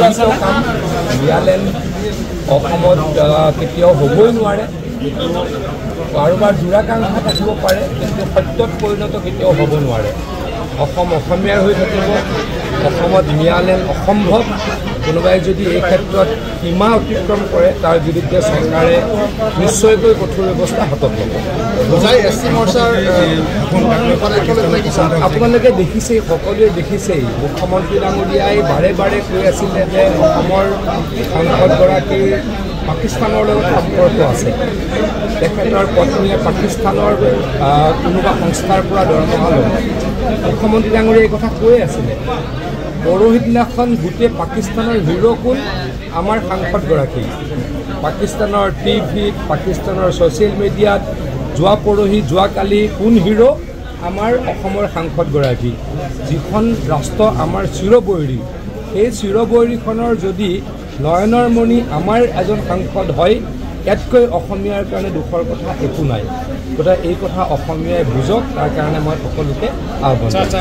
চূড়ান্ত কাম ন্যায়ালয় অসমত কেতিয়াও হ'বই নোৱাৰে কাৰোবাৰ দূৰাকাংক্ষা থাকিব পাৰে কিন্তু সত্যত পৰিণত কেতিয়াও হ'ব নোৱাৰে অসম অসমীয়াৰ হৈ থাকিব অসমত ন্যায়ালয় অসম্ভৱ কোনোবাই যদি এই ক্ষেত্ৰত সীমা অতিক্ৰম কৰে তাৰ বিৰুদ্ধে চৰকাৰে নিশ্চয়কৈ কঠোৰ ব্যৱস্থা হাতত ল'ব আপোনালোকে দেখিছেই সকলোৱে দেখিছেই মুখ্যমন্ত্ৰী ডাঙৰীয়াই বাৰে বাৰে কৈ আছিলে যে অসমৰ সাংসদগৰাকীৰ পাকিস্তানৰ লগত সম্পৰ্ক আছে তেখেতৰ পত্নীয়ে পাকিস্তানৰ কোনোবা সংস্থাৰ পৰা দৰমহা লয় মুখ্যমন্ত্ৰী ডাঙৰীয়াই এই কথা কৈ আছিলে পৰহি দিনাখন গোটেই পাকিস্তানৰ হিৰো কোন আমাৰ সাংসদগৰাকী পাকিস্তানৰ টিভিত পাকিস্তানৰ ছ'চিয়েল মিডিয়াত যোৱাকালি কোন হিৰো আমাৰ অসমৰ সাংসদগৰাকী যিখন ৰাষ্ট্ৰ আমাৰ চিৰবৈৰী সেই চিৰবৈৰীখনৰ যদি নয়নৰ মণি আমাৰ এজন সাংসদ হয় ইয়াতকৈ অসমীয়াৰ কাৰণে দুখৰ কথা একো নাই গতিকে এই কথা অসমীয়াই বুজক তাৰ কাৰণে মই সকলোকে আহ্বান